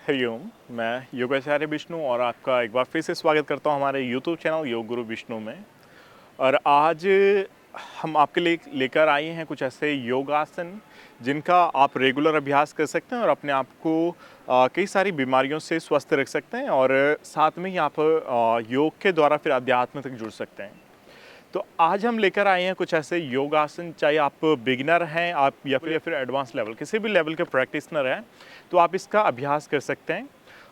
हरिओम। मैं योगाचार्य विष्णु और आपका एक बार फिर से स्वागत करता हूं हमारे YouTube चैनल योग गुरु विष्णु में। और आज हम आपके लिए लेकर आए हैं कुछ ऐसे योगासन जिनका आप रेगुलर अभ्यास कर सकते हैं और अपने आप को कई सारी बीमारियों से स्वस्थ रख सकते हैं और साथ में ही आप योग के द्वारा फिर अध्यात्म तक जुड़ सकते हैं। तो आज हम लेकर आए हैं कुछ ऐसे योगासन, चाहे आप बिगिनर हैं आप या फिर एडवांस लेवल, किसी भी लेवल के प्रैक्टिशनर हैं तो आप इसका अभ्यास कर सकते हैं।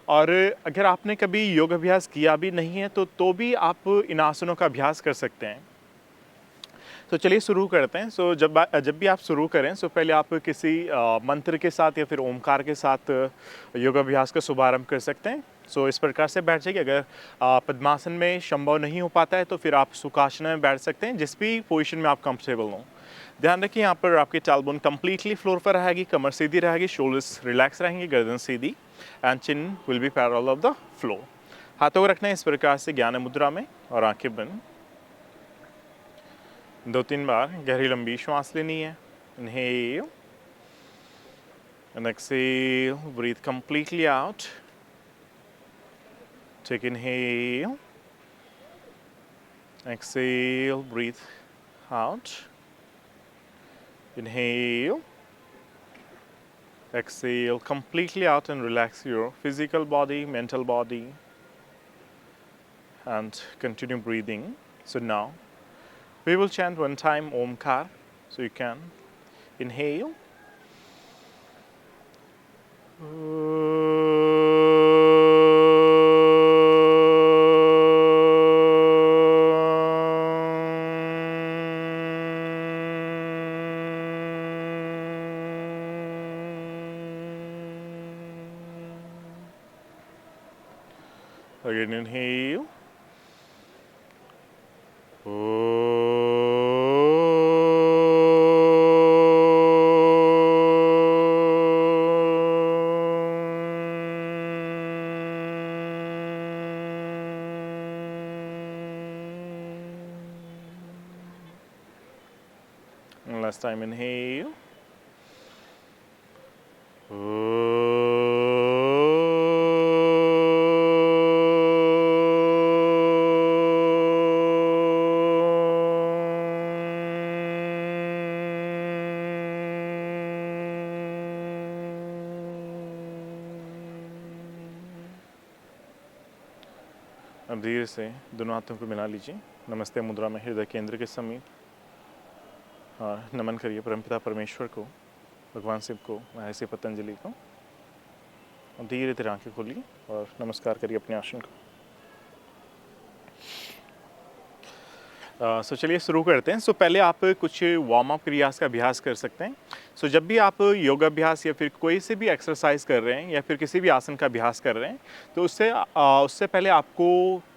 और अगर आपने कभी योग अभ्यास किया भी नहीं है तो भी आप इन आसनों का अभ्यास कर सकते हैं। तो चलिए शुरू करते हैं। जब भी आप शुरू करें पहले आप किसी मंत्र के साथ या फिर ओमकार के साथ योगाभ्यास का शुभारंभ कर सकते हैं। इस प्रकार से बैठ जाइए। अगर पद्मासन में संभव नहीं हो पाता है तो फिर आप सुखासन में बैठ सकते हैं, जिस भी पोजीशन में आप कंफर्टेबल हों। ध्यान रखिए यहाँ पर आपकी टालबोन कंप्लीटली फ्लोर पर रहेगी, कमर सीधी रहेगी, शोल्डर्स रिलैक्स रहेंगे, गर्दन सीधी and chin will be parallel of the floor. हाथों को रखना है इस प्रकार से ज्ञान मुद्रा में और आंखें बंद। 2-3 बार गहरी लंबी श्वास लेनी है। Inhale and exhale, breathe completely out. Take inhale, exhale, breathe out. Inhale, exhale completely out and relax your physical body, mental body, and continue breathing. So now we will chant one time Omkar. So you can inhale. Again inhale. Last time inhale. अब धीरे से दोनों हाथों को मिला लीजिए। नमस्ते मुद्रा में हृदय केंद्र के समीप और नमन करिए परमपिता परमेश्वर को, भगवान शिव को, महर्षि पतंजलि को। और धीरे धीरे आंखें खोलिए और नमस्कार करिए अपने आसन को। चलिए शुरू करते हैं। पहले आप कुछ वार्म अप क्रियास का अभ्यास कर सकते हैं। जब भी आप योगाभ्यास या फिर कोई से भी एक्सरसाइज कर रहे हैं या फिर किसी भी आसन का अभ्यास कर रहे हैं तो उससे पहले आपको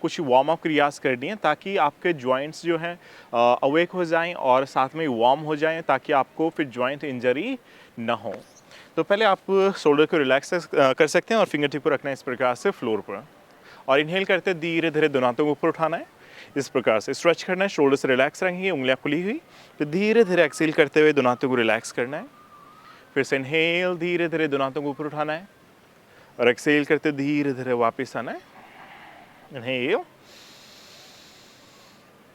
कुछ वार्म अप क्रियास करनी है, ताकि आपके जॉइंट्स जो हैं अवेक हो जाएं और साथ में वार्म हो जाएं, ताकि आपको फिर जॉइंट इंजरी ना हो। तो पहले आप शोल्डर को रिलैक्स कर सकते हैं और फिंगर टिप को रखना है इस प्रकार से फ्लोर पर। और इनहेल करते धीरे धीरे दोनों हाथों को ऊपर उठाना है, इस प्रकार से स्ट्रेच करना है, शोल्डर से रिलैक्स रहेंगे, उंगलियां खुली हुई। तो धीरे धीरे एक्सेल करते हुए दोनों हाथों को रिलैक्स करना है। फिर से इनहेल, धीरे धीरे दोनों हाथों को ऊपर उठाना है और एक्सेल करते धीरे धीरे वापस आना है। इनहेल,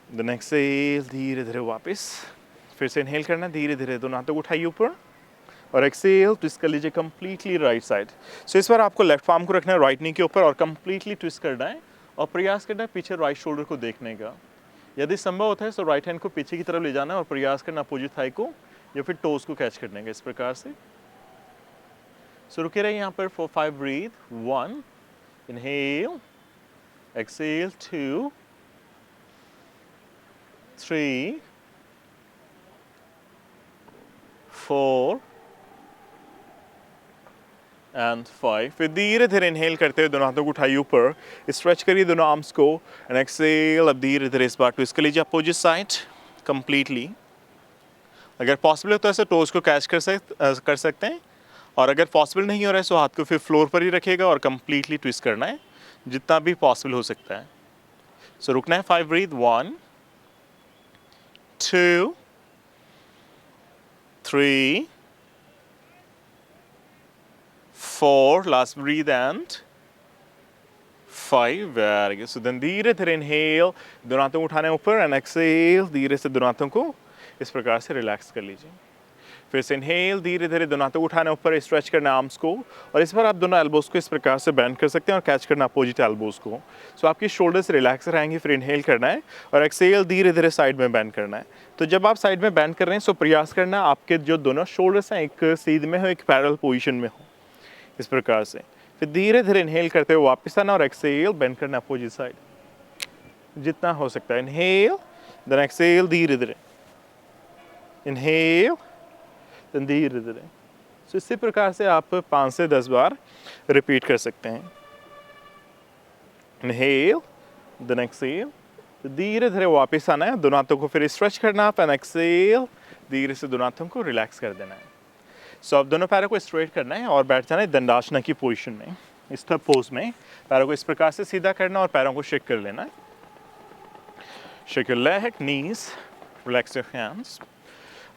देन एक्सेल, धीरे धीरे वापस। फिर से इनहेल करना है, धीरे धीरे दोनों हाथों को उठाइए ऊपर और एक्सेल ट्विस्ट कर लीजिए कंप्लीटली राइट साइड। इस बार आपको लेफ्ट आर्म को रखना है राइट नी के ऊपर और कंप्लीटली ट्विस्ट करना है और प्रयास करना है पीछे राइट शोल्डर को देखने का। यदि संभव होता है तो राइट हैंड को पीछे की तरफ ले जाना है और प्रयास करना अपोजिट थाई को या फिर टोज को कैच करने का, इस प्रकार से। रुके रहे यहाँ पर for 5 breath. 1 inhale, exhale, 2 3 4 and 5। फिर धीरे धीरे इनहेल करते हुए दोनों हाथों को उठाइए ऊपर, स्ट्रेच करिए दोनों आर्म्स को एंड एक्सेल। अब धीरे धीरे इस बार ट्विस्ट कर लीजिए अपोजिट साइड कंप्लीटली। अगर पॉसिबल है तो ऐसे टोज को कैच कर सकते हैं, और अगर पॉसिबल नहीं हो रहा है तो हाथ को फिर फ्लोर पर ही रखिएगा और कंप्लीटली ट्विस्ट करना है जितना भी पॉसिबल हो सकता है। रुकना है। 5 breath. 1 2 3 4, last breathe, and 5, very good. So then धीरे धीरे inhale, दोनों हाथों को उठाने ऊपर, and exhale, धीरे से दोनों हाथों को इस प्रकार से रिलैक्स कर लीजिए। फिर से इनहेल, धीरे धीरे दोनों हाथों को उठाने ऊपर, स्ट्रेच करना आर्म्स को, और इस बार आप दोनों एल्बोज को इस प्रकार से बेंड कर सकते हैं और कैच करना अपोजिट एल्बोज को। सो आपकी शोल्डर्स रिलैक्स रहेंगे। फिर इनहेल करना है और एक्सहेल, धीरे धीरे साइड में बेंड करना है। तो जब आप साइड में बेंड कर रहे हैं सो प्रयास करना आपके जो दोनों शोल्डर्स हैं एक सीध में हो, एक पैरेलल पोजीशन में हो, इस प्रकार से। फिर धीरे धीरे इनहेल करते हुए वापस आना और एक्सहेल, बेंड करना अपोजिट साइड जितना हो सकता है। इनहेल, देन एक्सहेल, धीरे धीरे इनहेल, देन धीरे धीरे। सो इसी प्रकार से आप 5 से 10 बार रिपीट कर सकते हैं। इनहेल, देन एक्सहेल, धीरे धीरे वापस आना है, दोनों हाथों को फिर स्ट्रेच करना है, एंड एक्सहेल, धीरे से दोनों हाथों को रिलैक्स कर देना है। सो अब दोनों पैरों को स्ट्रेट करना है और बैठ जाना है दंडासना की पोजीशन में। इस पोज में पैरों को इस प्रकार से सीधा करना और पैरों को शेक कर लेना है। Shake your leg, knees, relax your hands.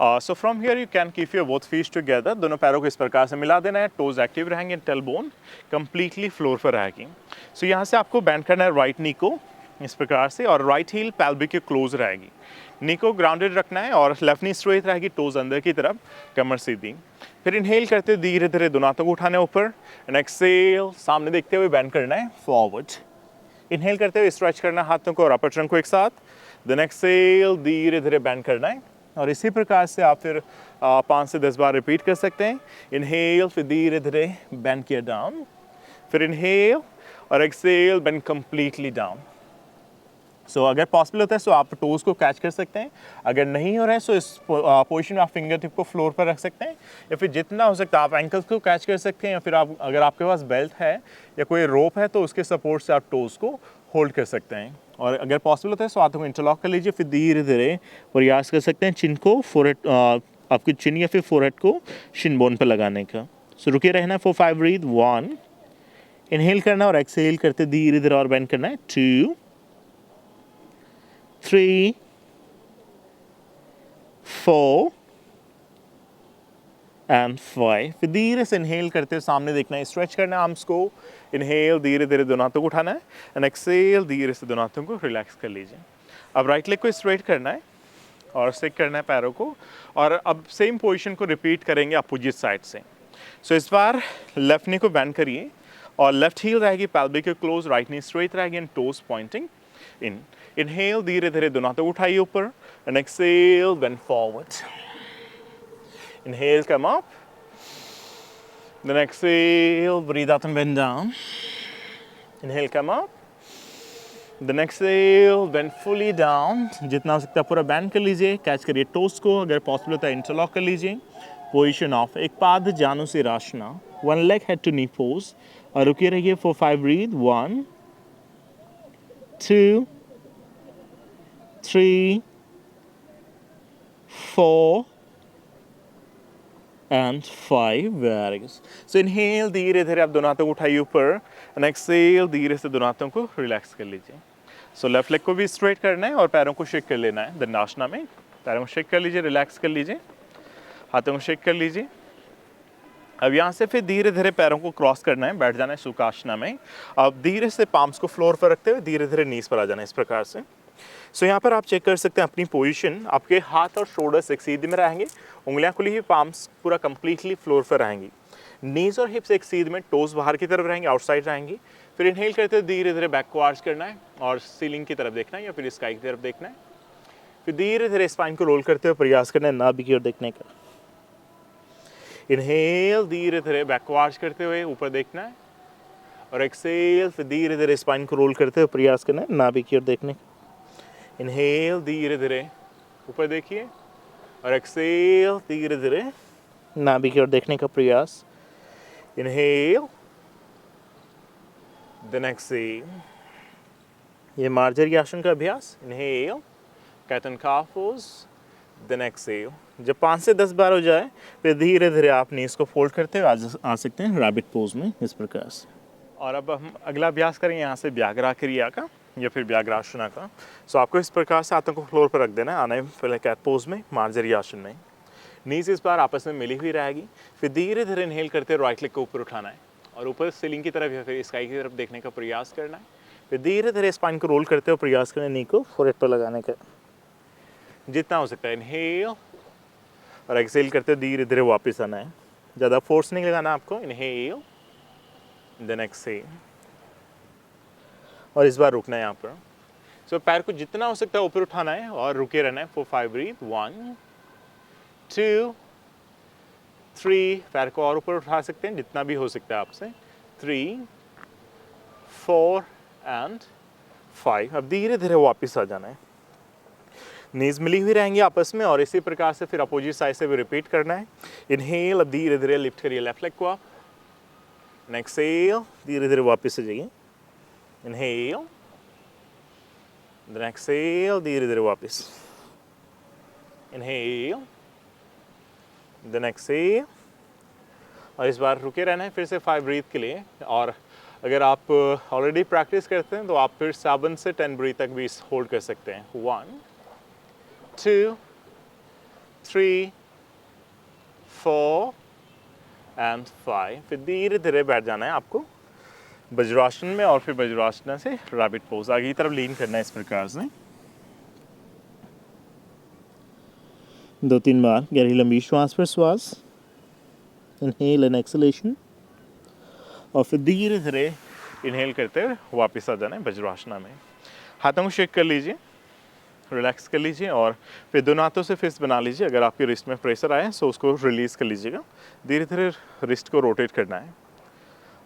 So from here you can keep your both feet together. दोनों पैरों को इस प्रकार से मिला देना है, टोज एक्टिव रहेंगे, टेल बोन कंप्लीटली फ्लोर पर रहेगी। सो यहाँ से आपको बेंड करना है राइट नी को इस प्रकार से, और राइट हील पैल्विक के क्लोज रहेगी। नी को ग्राउंडेड रखना है और लेफ्ट नी स्ट्रेट रहेगी, टोज अंदर की तरफ, कमर सीधी। फिर इनहेल करते धीरे धीरे दोनों हाथों को उठाने ऊपर, एंड एक्सहेल, सामने देखते हुए बेंड करना है फॉरवर्ड। इनहेल करते हुए स्ट्रेच करना हाथों को और अपर ट्रंक को एक साथ, देन एक्सहेल, धीरे धीरे बेंड करना है। और इसी प्रकार से आप फिर 5 से 10 बार रिपीट कर सकते हैं। इनहेल, फिर धीरे धीरे बेंड किया डाउन, फिर इनहेल और एक्सहेल, बेंड कंप्लीटली डाउन। सो अगर पॉसिबल होता है सो आप टोज को कैच कर सकते हैं, अगर नहीं हो रहा है सो इस पोजीशन में आप फिंगर टिप को फ्लोर पर रख सकते हैं, या फिर जितना हो सकता है आप एंकल्स को कैच कर सकते हैं, या फिर आप अगर आपके पास बेल्ट है या कोई रोप है तो उसके सपोर्ट से आप टोज को होल्ड कर सकते हैं। और अगर पॉसिबल होता है सो हाथों को इंटरलॉक कर लीजिए। फिर धीरे धीरे प्रयास कर सकते हैं चिन को फोरहेड, आपकी चिन या फिर फोरहेड को शिन बोन पर लगाने का। सो रुके रहना फॉर 5 ब्रीथ। 1, इनहेल करना और एक्सहेल करते धीरे धीरे और बेंड करना है। 2, 3, 4 एंड 5। फिर धीरे से इनहेल करते हुए सामने देखना है, स्ट्रेच करना है आर्म्स को। इनहेल, धीरे धीरे दोनों हाथों को उठाना है, एंड एक्सहेल, धीरे से दोनों हाथों को रिलैक्स कर लीजिए। अब राइट लेग को स्ट्रेट करना है और स्टिक करना है पैरों को, और अब सेम पोजीशन को रिपीट करेंगे अपोजिट साइड से। सो इस बार लेफ्ट नी को बेंड करिए और लेफ्ट हील रहेगी पैल्विक के क्लोज, राइट नी स्ट्रेट रहेगी and toes pointing in. Inhale, धीरे धीरे दोनों हाथों उठाइए ऊपर, and exhale, bend forward. Inhale, come up, then exhale, breathe out and bend down. Inhale, come up, then exhale, bend fully down. जितना हो सकता है पूरा बैंड कर लीजिए, कैच करिए टोस को, अगर पॉसिबल होता है इंटरलॉक कर लीजिए। पोजिशन ऑफ एक पाद जानु से राशना, 1 leg head to knee pose, और रुके रहिए for 5 breath. 1, 2, 3, 4 and 5, very good. So inhale, धीरे धीरे आप दोनों हाथों को उठाइए ऊपर, and exhale, धीरे से दोनों हाथों को रिलैक्स कर लीजिए। So लेफ्ट लेग को भी स्ट्रेट करना है और पैरों को शेक कर लेना है दंडासना में। पैरों को शेक कर लीजिए, रिलैक्स कर लीजिए, हाथों को शेक कर लीजिए। अब यहाँ से फिर धीरे धीरे पैरों को क्रॉस करना है, बैठ जाना है सुखासना में। अब धीरे से पाम्स को फ्लोर पर रखते हुए धीरे धीरे नीज पर आ जाना है इस प्रकार से। सो यहाँ पर आप चेक कर सकते हैं अपनी पोजीशन, आपके हाथ और शोल्डर्स एक सीध में रहेंगे, उंगलियां खुली हुई, पाम्स पूरा कंप्लीटली फ्लोर पर रहेंगी। नीज और हिप्स एक सीध में, टोज बाहर की तरफ रहेंगे, आउटसाइड रहेंगी। फिर इनहेल करते हुए धीरे धीरे बैक को आर्च करना है और सीलिंग की तरफ देखना है या फिर स्काई की तरफ देखना है। फिर धीरे धीरे स्पाइन को रोल करते हुए प्रयास करना है नाभि की ओर देखने का। इनहेल, धीरे धीरे बैक को आर्च करते हुए ऊपर देखना है, और एक्सहेल, फिर धीरे धीरे स्पाइन को रोल करते हुए प्रयास करना है नाभि की ओर देखने का। इनहेल, धीरे धीरे ऊपर देखिए, और एक्सहेल, धीरे धीरे नाभि की ओर देखने का प्रयास। इनहेल, देन एक्सहेल, ये मार्जरी आसन का अभ्यास। Inhale, cat and calf pose, then exhale. जब 5 से 10 बार हो जाए फिर धीरे धीरे आप नीज को फोल्ड करते हुए आ सकते हैं रैबिट पोज में इस प्रकार से। और अब हम अगला अभ्यास करेंगे यहाँ से व्याघ्रा क्रिया का या फिर व्याघ्रासना का। सो आपको इस प्रकार से हाथों को फ्लोर पर रख देना है, आने पहले कैट पोज में, मार्जरी आसन में। नीज इस बार आपस में मिली हुई रहेगी। फिर धीरे धीरे इनहेल करते राइट लेग को ऊपर उठाना है, और ऊपर सीलिंग की तरफ या फिर स्काई की तरफ देखने का प्रयास करना है। फिर धीरे धीरे स्पाइन को रोल करते हुए प्रयास करना है नी को फोरहेड पर लगाने का जितना हो सकता है। इनहेल और एक्सेल करते हुए धीरे धीरे वापस आना है, ज़्यादा फोर्स नहीं लगाना आपको। इनहेल देन एक्सेल और इस बार रुकना है यहाँ पर। सो पैर को जितना हो सकता है ऊपर उठाना है और रुके रहना है फॉर 5 ब्रीथ। 1 2 3, पैर को और ऊपर उठा सकते हैं जितना भी हो सकता है आपसे। 3 4 एंड 5। अब धीरे धीरे वापस आ जाना है, नीज मिली हुई रहेंगी आपस में और इसी प्रकार से फिर अपोजिट साइड से भी रिपीट करना है। इनहेल, अब धीरे धीरे लिफ्ट करिए लेफ्ट लेग को आप। एक्सेल, धीरे धीरे वापस आ जाइए। इनहेल देन एक्सेल, धीरे धीरे वापस। इनहेल देन एक्सेल और इस बार रुके रहना है फिर से 5 ब्रीथ के लिए। और अगर आप ऑलरेडी प्रैक्टिस करते हैं तो आप फिर 7 से 10 ब्रीथ तक भी होल्ड कर सकते हैं। 1 2 3 4 एंड 5। फिर धीरे धीरे बैठ जाना है आपको वज्रासन में और फिर वज्रासन से रैबिट पोज आगे की तरफ लीन करना है इस प्रकार से। 2-3 बार गहरी लंबी श्वास पर श्वास, इनहेल एंड एक्सलेशन और फिर धीरे धीरे इनहेल करते हुए वापस आ जाना है वज्रासन में। हाथों को शेक कर लीजिए, रिलैक्स कर लीजिए और फिर दोनों हाथों से फिस्ट बना लीजिए। अगर आपके रिस्ट में प्रेशर आए तो उसको रिलीज़ कर लीजिएगा। धीरे धीरे रिस्ट को रोटेट करना है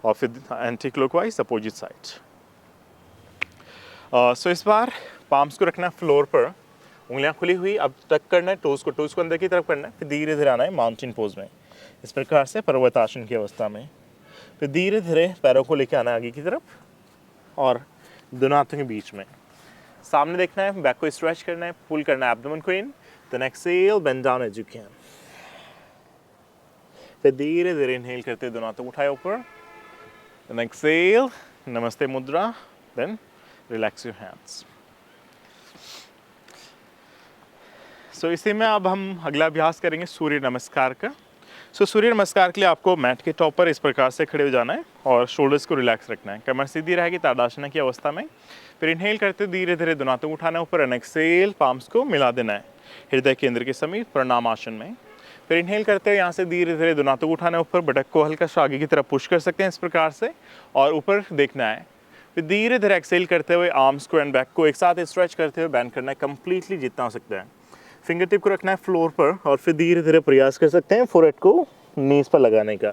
और फिर एंटी क्लॉकवाइज अपोजिट साइड। सो इस बार पाम्स को रखना है फ्लोर पर, उंगलियां खुली हुई, अब टक करना है टोज को अंदर की तरफ करना है। फिर धीरे धीरे आना है माउंटेन पोज में इस प्रकार से पर्वतासन की अवस्था में। फिर धीरे धीरे पैरों को लेकर आना है आगे की तरफ और दोनों हाथों के बीच में सामने देखना है, बैक को स्ट्रेच करना है, पुल करना है एब्डोमेन को in, then exhale bend down as you can. फिर धीरे धीरे इनहेल करते हुए दोनों हाथों को उठाए ऊपर, देन एक्सेल नमस्ते मुद्रा, देन रिलैक्स योर हैंड्स। सो इसी में अब हम अगला अभ्यास करेंगे सूर्य नमस्कार का। सो सूर्य नमस्कार के लिए आपको मैट के टॉप पर इस प्रकार से खड़े हो जाना है और शोल्डर्स को रिलैक्स रखना है। कमर सीधी रहेगी ताड़ासना की अवस्था में। फिर इनहेल करते धीरे धीरे दोनों हाथों को उठाना है ऊपर, एंड एक्सेल पाम्स को मिला देना है हृदय केंद्र के समीप प्रणाम आसन में। फिर इनहेल करते हुए यहाँ से धीरे धीरे दोनों हाथों को उठाना है ऊपर, बटक को हल्का सा आगे की तरफ पुश कर सकते हैं इस प्रकार से और ऊपर देखना है। फिर धीरे धीरे एक्सेल करते हुए आर्म्स को एंड बैक को एक साथ स्ट्रेच करते हुए बैंड करना है कंप्लीटली जितना हो सकता है। फिंगर टिप को रखना है फ्लोर पर और फिर धीरे धीरे प्रयास कर सकते हैं फोरहेड को नीज पर लगाने का।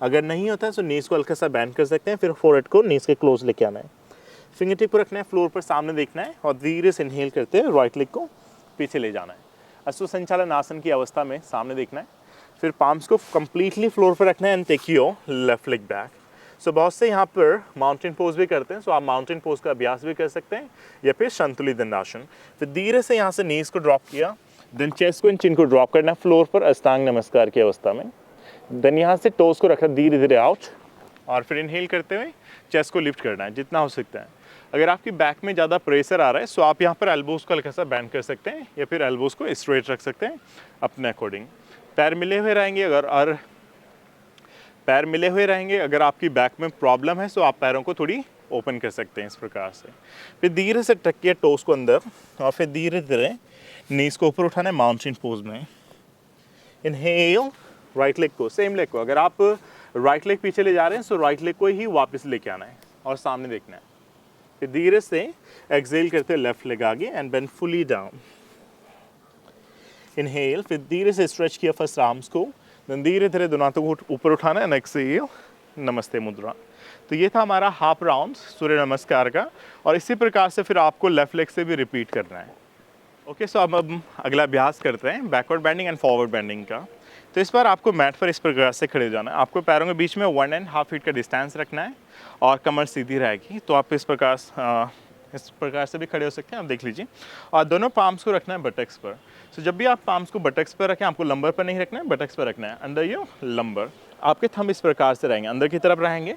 अगर नहीं होता है तो नीज को हल्का सा बैंड कर सकते हैं, फिर फोरहेड को नीज के क्लोज लेके आना है। फिंगर टिप को रखना है फ्लोर पर, सामने देखना है और धीरे से इनहेल करते हुए राइट लेग को पीछे ले जाना है। अश्व संचालन आसन की अवस्था में सामने देखना है। फिर पाम्स को कंप्लीटली फ्लोर पर रखना है and take your left leg back. So बहुत से यहाँ पर माउंटेन पोज भी करते हैं, सो आप माउंटेन पोज का अभ्यास भी कर सकते हैं या फिर संतुलित दंडासन। फिर धीरे से यहाँ से नीज को ड्रॉप किया, देन चेस्ट को एंड चिन को ड्रॉप करना है फ्लोर पर अष्टांग नमस्कार की अवस्था में। देन यहाँ से टोज को रखना धीरे धीरे आउट और फिर इनहेल करते हुए चेस्ट को लिफ्ट करना है जितना हो सकता है। अगर आपकी बैक में ज़्यादा प्रेशर आ रहा है सो आप यहाँ पर एल्बोज को हल्का सा बैंड कर सकते हैं या फिर एल्बोज को स्ट्रेट रख सकते हैं अपने अकॉर्डिंग। पैर मिले हुए रहेंगे, पैर मिले हुए रहेंगे। अगर आपकी बैक में प्रॉब्लम है सो आप पैरों को थोड़ी ओपन कर सकते हैं इस प्रकार से। फिर धीरे से टकिए टोज को अंदर और फिर धीरे धीरे नीज को ऊपर उठाना है माउंटेन पोज में। इनहेल राइट लेग को, सेम लेग को, अगर आप राइट लेग पीछे ले जा रहे हैं सो राइट लेग को ही वापस लेके आना है और सामने देखना है। फिर धीरे से एक्सेल करते हुए लेफ्ट लेग आगे and bend fully down. Inhale, फिर धीरे से स्ट्रेच किया फर्स्ट आर्म्स को, देन धीरे धीरे दोनों हाथों को ऊपर उठाना है, एक्सेल नमस्ते मुद्रा। तो ये था हमारा हाफ राउंड सूर्य नमस्कार का और इसी प्रकार से फिर आपको लेफ्ट लेग से भी रिपीट करना है। ओके, सो अब हम अगला अभ्यास करते हैं backward bending and forward bending का। तो इस बार आपको मैट पर इस प्रकार से खड़े हो जाना है। आपको पैरों के बीच में 1.5 फीट का डिस्टेंस रखना है और कमर सीधी रहेगी। तो आप इस प्रकार से भी खड़े हो सकते हैं, आप देख लीजिए। और दोनों पाम्स को रखना है बटक्स पर। तो जब भी आप पाम्स को बटक्स पर रखें, आपको लंबर पर नहीं रखना है, बटक्स पर रखना है, अंडर योर लंबर। आपके थंब इस प्रकार से रहेंगे, अंदर की तरफ रहेंगे।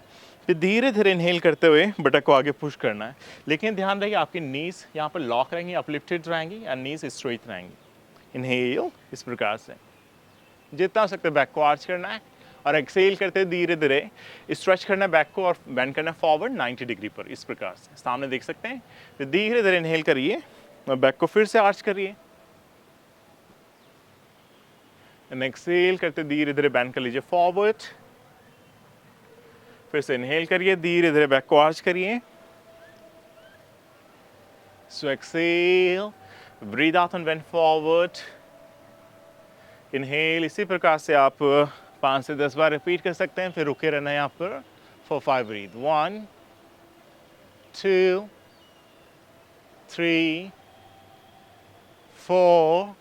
फिर धीरे धीरे इनहेल करते हुए बटक को आगे पुश करना है, लेकिन ध्यान रखिए आपकी नीज यहाँ पर लॉक रहेंगी, अपलिफ्टेड रहेंगी एंड नीज स्ट्रेट रहेंगी। इनहेल इस प्रकार से जितना हो सकता है बैक को आर्च करना है और एक्सेल करते धीरे धीरे स्ट्रेच करना है बैक को और बेंड करना है फॉरवर्ड 90 डिग्री पर, इस प्रकार से सामने देख सकते हैं। फिर धीरे धीरे इनहेल करिए और बैक को फिर से आर्च करिए एंड एक्सेल करते धीरे धीरे बेंड कर लीजिए फॉरवर्ड। फिर से इनहेल करिए, धीरे धीरे बैक को आर्च करिए। So exhale, breathe out and bend forward. Inhale, इसी प्रकार से आप 5 से 10 बार रिपीट कर सकते हैं। फिर रुके रहना है यहाँ पर फॉर 5 ब्रीथ। 1 2 3 4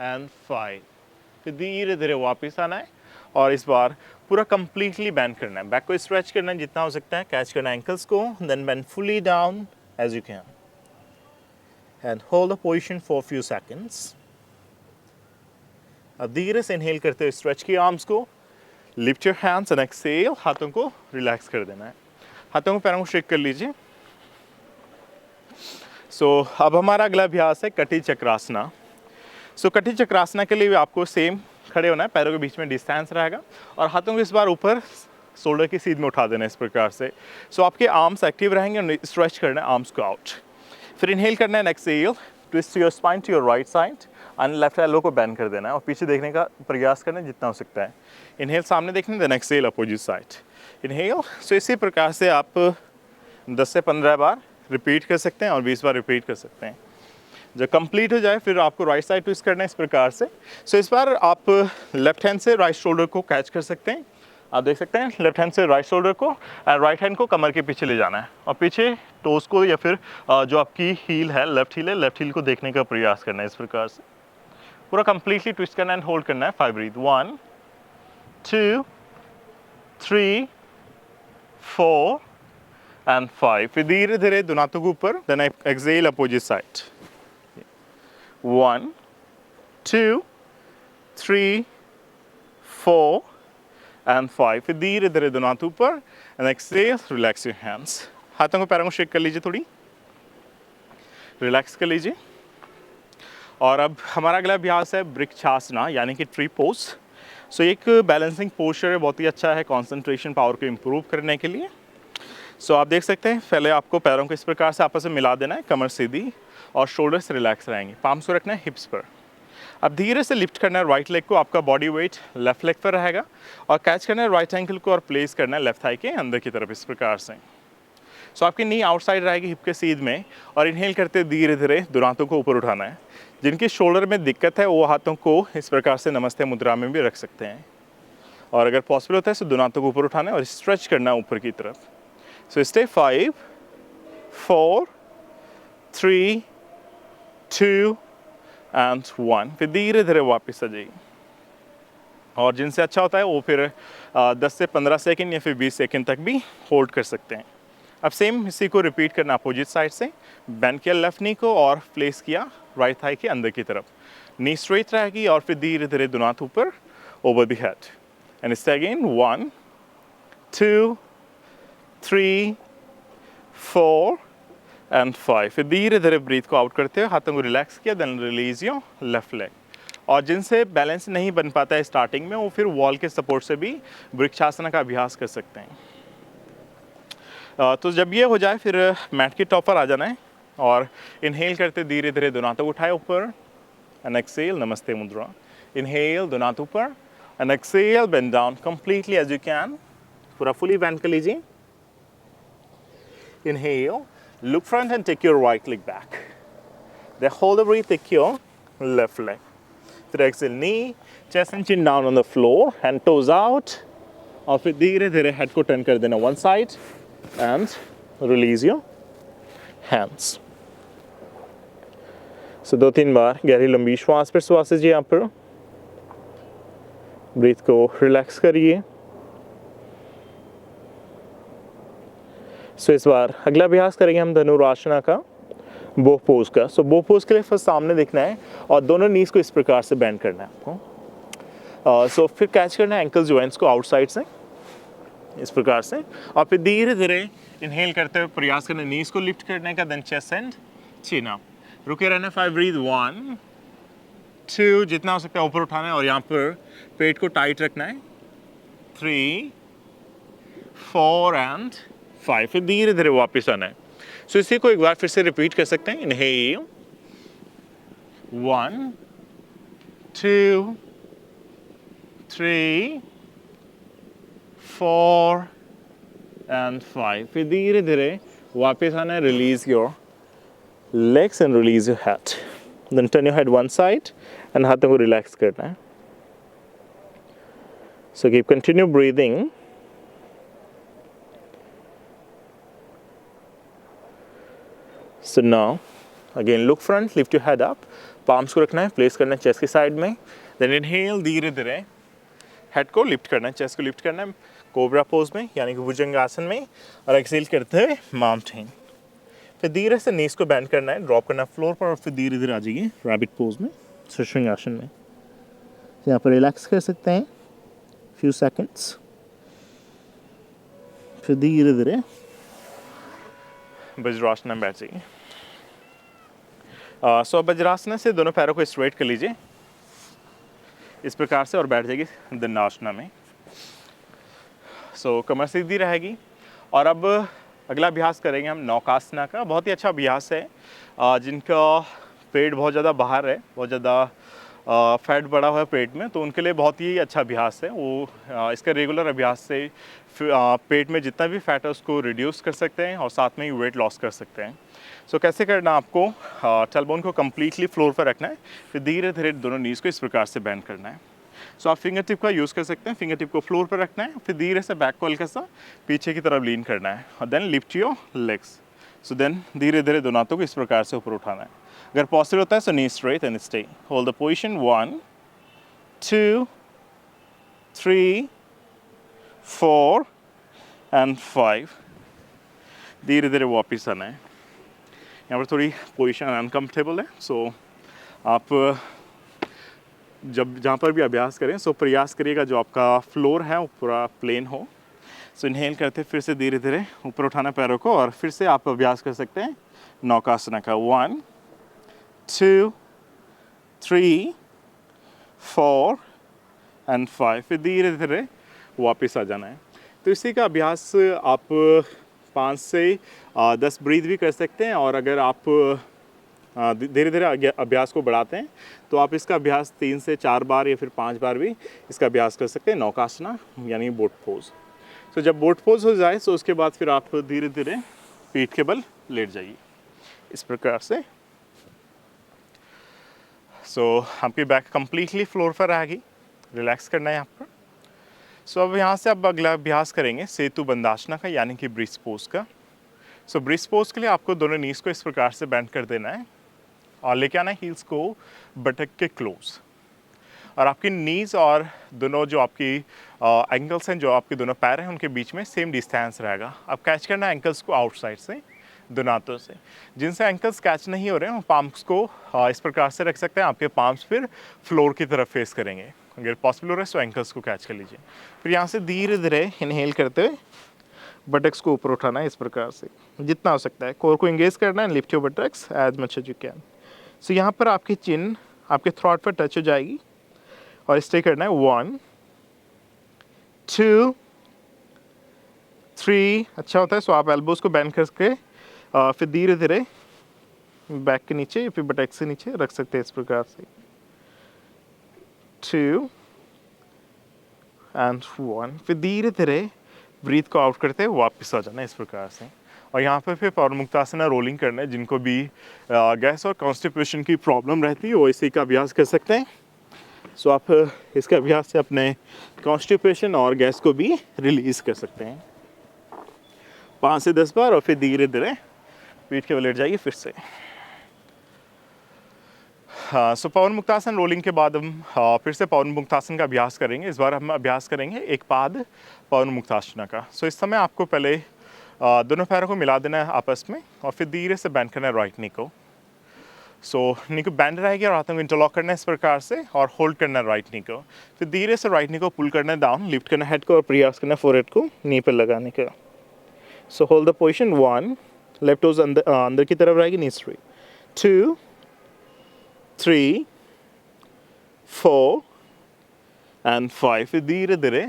एंड 5। फिर धीरे धीरे वापस आना है और इस बार पूरा कंप्लीटली बेंड करना है, बैक को स्ट्रेच करना है जितना हो सकता है, कैच करना है एंकल्स को, then bend fully down as you can and hold the position for few seconds. अब धीरे से इनहेल करते हुए स्ट्रेच की आर्म्स को, lift your hands and exhale, हाथों को रिलैक्स कर देना है, हाथों को पैरों को शेक कर लीजिए। सो अब हमारा अगला अभ्यास है कटी चक्रासना। सो कटी चक्रासना के लिए भी आपको सेम खड़े होना है, पैरों के बीच में डिस्टेंस रहेगा और हाथों को इस बार ऊपर शोल्डर की सीध में उठा देना है इस प्रकार से। सो आपके आर्म्स एक्टिव रहेंगे और स्ट्रेच करना है आर्म्स को आउट। फिर इनहेल करना है, exhale, twist your spine to your right side and left elbow को बेंड कर देना है और पीछे देखने का प्रयास करना है जितना हो सकता है। इनहेल सामने देखना, then exhale opposite side. Inhale, so इसी प्रकार से आप 10 से 15 बार रिपीट कर सकते हैं और 20 बार रिपीट कर सकते हैं। जब कंप्लीट हो जाए फिर आपको राइट साइड ट्विस्ट करना है इस प्रकार से। सो इस बार आप लेफ्ट हैंड से राइट शोल्डर को कैच कर सकते हैं, आप देख सकते हैं लेफ्ट हैंड से राइट शोल्डर को एंड राइट हैंड को कमर के पीछे ले जाना है और पीछे टोस को या फिर जो आपकी हील है, लेफ्ट हील को देखने का प्रयास करना है इस प्रकार से। पूरा कंप्लीटली ट्विस्ट करना है एंड होल्ड करना है 5 ब्रीथ। 1 2 3 4 एंड 5। फिर धीरे धीरे दोनों हाथों के ऊपर, then exhale opposite side. 1 2 3 4 and 5। फिर धीरे धीरे दोनों हाथ ऊपर and exhale, relax your hands, हाथों को पैरों को शेक कर लीजिए, थोड़ी रिलैक्स कर लीजिए। और अब हमारा अगला अभ्यास है वृक्षासना यानी कि ट्री पोज। सो एक बैलेंसिंग पोस्चर है, बहुत ही अच्छा है कंसंट्रेशन पावर को इम्प्रूव करने के लिए। सो आप देख सकते हैं पहले आपको पैरों को इस प्रकार से आपस में मिला देना है, कमर सीधी और शोल्डर्स रिलैक्स रहेंगे, पाम्स को रखना है हिप्स पर। अब धीरे से लिफ्ट करना है राइट लेग को, आपका बॉडी वेट लेफ्ट लेग पर रहेगा और कैच करना है राइट एंकल को और प्लेस करना है लेफ्ट थाई के अंदर की तरफ इस प्रकार से। सो आपकी नी आउटसाइड रहेगी हिप के सीध में और इनहेल करते धीरे धीरे दोनों हाथों को ऊपर उठाना है। जिनकी शोल्डर में दिक्कत है वो हाथों को इस प्रकार से नमस्ते मुद्रा में भी रख सकते हैं और अगर पॉसिबल होता है तो दोनों हाथों को ऊपर उठाना है और स्ट्रेच करना है ऊपर की तरफ। So stay 5 4 3 2 and 1। फिर धीरे धीरे वापस आ जाइए और जिनसे अच्छा होता है वो फिर 10 से 15 सेकंड या फिर 20 सेकंड तक भी होल्ड कर सकते हैं। अब सेम इसी को रिपीट करना अपोजिट साइड से, बेंड किया लेफ्ट नी को और प्लेस किया राइट थाई के अंदर की तरफ, नी स्ट्रेट रहेगी और फिर धीरे धीरे दोनों हाथ ऊपर over the head and stay again 1 2 3 4 and 5। फिर धीरे धीरे ब्रीथ को आउट करते हुए हाथों को रिलैक्स किया, then release your left leg. और जिनसे बैलेंस नहीं बन पाता है स्टार्टिंग में वो फिर वॉल के सपोर्ट से भी वृक्षासना का अभ्यास कर सकते हैं। तो जब ये हो जाए फिर मैट के टॉप पर आ जाना है और इनहेल करते धीरे धीरे दोनों हाथों को उठाए ऊपर एंड एक्सेल नमस्ते मुद्रा। इनहेल दोनों हाथ ऊपर and exhale bend down completely as you can, पूरा फुली बेंड कर लीजिए। Inhale, look front and take your right leg back. Then hold the breath, take your left leg. Then exhale, knee, chest and chin down on the floor, hand toes out. और फिर धीरे धीरे head को turn कर देना one side and release your hands. So 2-3 बार गहरी लंबी श्वास पर श्वास लीजिए यहाँ पर। ब्रीथ को रिलैक्स करिए। सो इस बार अगला अभ्यास करेंगे हम धनुरासना का, बो पोज का। सो बो पोज के लिए फर्स्ट सामने देखना है और दोनों नीज को इस प्रकार से बेंड करना है आपको। सो फिर कैच करना है एंकल जॉइंट्स को आउटसाइड से इस प्रकार से और फिर धीरे धीरे इनहेल करते हुए प्रयास करना नीज को लिफ्ट करने का, then chest and chin up. रुके रहना 5 ब्रीथ 1 2, जितना हो सकता है ऊपर उठाना है और यहाँ पर पेट को टाइट रखना है 3, 4 एंड 5। फिर धीरे धीरे वापस आना है। सो इसी को एक बार फिर से रिपीट कर सकते हैं। Inhale 1, 2, 3, 4 and 5। फिर धीरे धीरे वापस आना है। Release your legs and release your head. Then turn your head one side and हाथों को relax करना है. So continue breathing. So now again look front, lift your head up. Palms को रखना है, place करना है chest की side में. Then inhale धीरे धीरे head को lift करना है, chest को lift करना है कोबरा पोज में यानी कि भुजंगासन में, और एक्सेल करते हुए माउंटेन। फिर धीरे से नीज को बैंड करना है, ड्रॉप करना है फ्लोर पर, और फिर धीरे धीरे आ जाइए रैबिट पोज में, शृंगासन में। यहाँ पर रिलैक्स कर सकते हैं फ्यू सेकंड्स, फिर धीरे धीरे वज्रासन में बैठ जाइए। सो वज्रासन से दोनों पैरों को स्ट्रेट कर लीजिए इस प्रकार से और बैठ जाएगी दंडासना में। सो कमर सीधी रहेगी। और अब अगला अभ्यास करेंगे हम नौकासना का। बहुत ही अच्छा अभ्यास है। जिनका पेट बहुत ज़्यादा बाहर है, बहुत ज़्यादा फैट बढ़ा हुआ है पेट में, तो उनके लिए बहुत ही अच्छा अभ्यास है। वो इसका रेगुलर अभ्यास से पेट में जितना भी फैट है उसको रिड्यूस कर सकते हैं और साथ में ही वेट लॉस कर सकते हैं। सो कैसे करना, आपको टेलबोन को कम्प्लीटली फ्लोर पर रखना है, फिर धीरे धीरे दोनों नीज को इस प्रकार से बैंड करना है। सो आप फिंगर टिप का यूज़ कर सकते हैं। फिंगर टिप को फ्लोर पर रखना है, फिर धीरे से बैक को हल्का सा पीछे की तरफ लीन करना है, और then lift your legs. So then धीरे धीरे दोनों हाथों को इस प्रकार से ऊपर उठाना है। अगर पॉसिबल होता है so knee straight and stay, hold the position 1, 2, 3, 4 and 5। धीरे धीरे वापस आना है। यहाँ पर थोड़ी पोजीशन अनकम्फर्टेबल है, सो आप जब जहाँ पर भी अभ्यास करें सो प्रयास करिएगा जो आपका फ्लोर है वो पूरा प्लेन हो। सो इनहेल करते फिर से धीरे धीरे ऊपर उठाना पैरों को, और फिर से आप अभ्यास कर सकते हैं नौकासना का। 1, 2, 3, 4 एंड 5। फिर धीरे धीरे वापस आ जाना है। तो इसी का अभ्यास आप 5 से 10 ब्रीथ भी कर सकते हैं, और अगर आप धीरे धीरे अभ्यास को बढ़ाते हैं तो आप इसका अभ्यास 3 से 4 बार या फिर 5 बार भी इसका अभ्यास कर सकते हैं, नौकासना यानी बोट पोज। तो जब बोट पोज हो जाए तो उसके बाद फिर आप धीरे धीरे पीठ के बल लेट जाइए इस प्रकार से। सो आपकी बैक कंप्लीटली फ्लोर पर आएगी, रिलैक्स करना है यहाँ पर। सो अब यहाँ से अब अगला अभ्यास करेंगे सेतु बंदासना का यानी कि ब्रिज पोज का। सो ब्रिज पोज के लिए आपको दोनों नीज को इस प्रकार से बैंड कर देना है और लेके आना है हील्स को बटक के क्लोज, और आपकी नीज और दोनों जो आपकी एंकल्स हैं, जो आपके दोनों पैर हैं, उनके बीच में सेम डिस्टेंस रहेगा। अब कैच करना है एंकल्स को आउटसाइड से दोनों हाथों से। जिनसे एंकल्स कैच नहीं हो रहे हैं पाम्स को इस प्रकार से रख सकते हैं। आपके पाम्स फिर फ्लोर की तरफ फेस करेंगे। अगर पॉसिबल हो रहा है तो एंकल्स को कैच कर लीजिए। फिर यहाँ से धीरे धीरे इनहेल करते हुए बटक्स को ऊपर उठाना है इस प्रकार से जितना हो सकता है। कोर को एंगेज करना है, lift your buttocks as much as you can. So यहाँ पर आपकी चिन आपके थ्रॉट पर टच हो जाएगी और स्टे करना है 1, 2, 3। अच्छा होता है। सो आप एल्बोज को बैंड करके फिर धीरे धीरे बैक के नीचे या फिर बटैक से नीचे रख सकते हैं इस प्रकार से। 2 एंड 1। फिर धीरे धीरे ब्रीथ को आउट करते हुए वापस आ जाना इस प्रकार से। और यहाँ पर फिर पवनमुक्तासना रोलिंग करना है। जिनको भी गैस और कॉन्स्टिपेशन की प्रॉब्लम रहती है वो इसी का अभ्यास कर सकते हैं। सो आप इसके अभ्यास से अपने कॉन्स्टिपेशन और गैस को भी रिलीज कर सकते हैं 5 से 10 बार, और फिर धीरे धीरे पीठ के बल लेट जाइए फिर से। सो पवनमुक्तासन रोलिंग के बाद हम फिर से पवनमुक्तासन का अभ्यास करेंगे। इस बार हम अभ्यास करेंगे एक पाद पवनमुक्तासना का। सो इस समय आपको पहले दोनों पैरों को मिला देना है आपस में, और फिर धीरे से बैंड करना है राइट नी को। सो नी को बैंड रहेगी और हाथों को इंटरलॉक करना है इस प्रकार से, और होल्ड करना है राइट नी को। फिर धीरे से राइट नी को पुल करना है डाउन, लिफ्ट करना है हेड को, और प्रयास करना है फोरहेड को नी पर लगाने का। So hold the position 1, left toes अंदर की तरफ रहेगी, नी स्ट्रेट। 2, 3, 4 एंड 5। फिर धीरे धीरे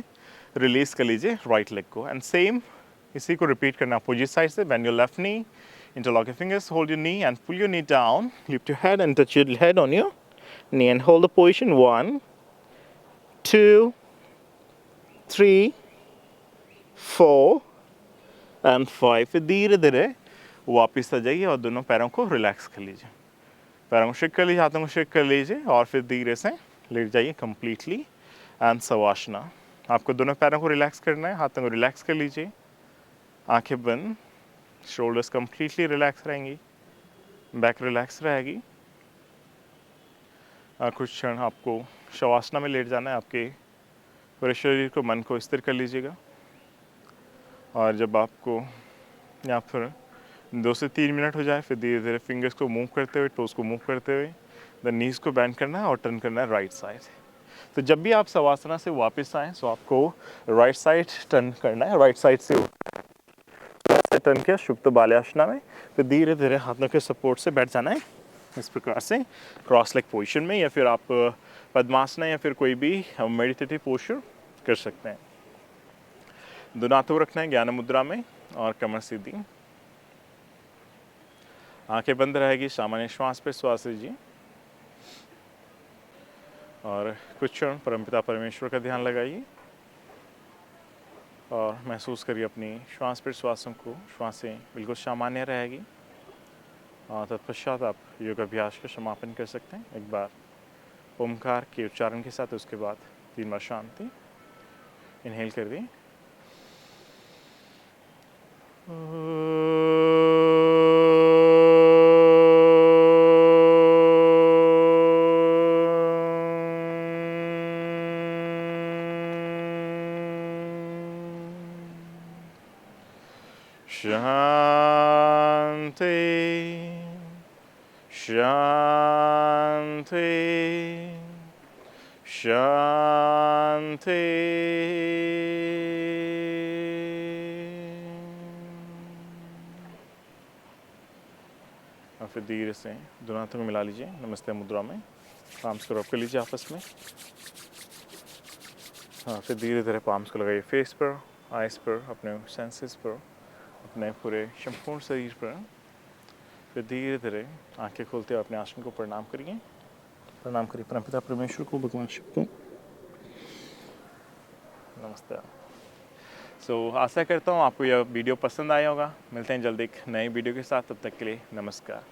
रिलीज कर लीजिए राइट लेग को। एंड सेम इसी को रिपीट करना अपोजिट साइड से। Bend your left knee, interlock your fingers, hold your knee and pull your knee down, lift your head and touch your head on your knee and hold the position 1 2 3 4 and 5। फिर धीरे धीरे वापस आ जाइए और दोनों पैरों को रिलैक्स कर लीजिए। पैरों को शेक कर लीजिए, हाथों को शेक कर लीजिए और फिर धीरे से लेट जाइए कम्प्लीटली। एंड सवासना। आपको दोनों पैरों को रिलैक्स करना है, हाथों को रिलैक्स कर लीजिए, आंखें बंद, शोल्डर्स कम्प्लीटली रिलैक्स रहेंगी, बैक रिलैक्स रहेगी। कुछ क्षण आपको शवासना में लेट जाना है। आपके पूरे शरीर को, मन को स्थिर कर लीजिएगा। और जब आपको यहाँ पर 2 से 3 मिनट हो जाए फिर धीरे धीरे फिंगर्स को मूव करते हुए, टोस को मूव करते हुए द नीज को बेंड करना है और टर्न करना है राइट साइड। तो जब भी आप शवासना से वापस आएँ तो आपको राइट साइड टर्न करना है। राइट साइड से टर्न किया सुप्त बाल्यासना में, फिर धीरे धीरे हाथों के सपोर्ट से बैठ जाना है इस प्रकार से क्रॉस लेग पोजीशन में, या फिर आप पद्मासना या फिर कोई भी मेडिटेटिव पोस्चर कर सकते हैं। दोनों हाथों को रखना है ज्ञान मुद्रा में और कमर सीधी, आंखें बंद रहेगी। सामान्य श्वास पे श्वास लीजिए और कुछ क्षण परमपिता परमेश्वर का ध्यान लगाइए और महसूस करिए अपनी श्वास पर श्वासों को। श्वासें बिल्कुल सामान्य रहेगी और तत्पश्चात आप योग अभ्यास का समापन कर सकते हैं एक बार ओमकार के उच्चारण के साथ। उसके बाद 3 बार शांति इनहेल कर दी। शांति शांति शांति। और फिर धीरे से दोनों हाथों को मिला लीजिए नमस्ते मुद्रा में, पाम्स को रब कर लीजिए आपस में। हाँ, फिर धीरे धीरे पाम्स को लगाइए फेस पर, आइज पर, अपने सेंसेस पर, अपने पूरे संपूर्ण शरीर पर। फिर धीरे धीरे आंखें खोलते हुए अपने आसन को प्रणाम करिए। प्रणाम करिए परमपिता परमेश्वर को, भगवान शिव को। नमस्ते। आशा करता हूँ आपको यह वीडियो पसंद आया होगा। मिलते हैं जल्दी एक नई वीडियो के साथ, तब तक के लिए नमस्कार।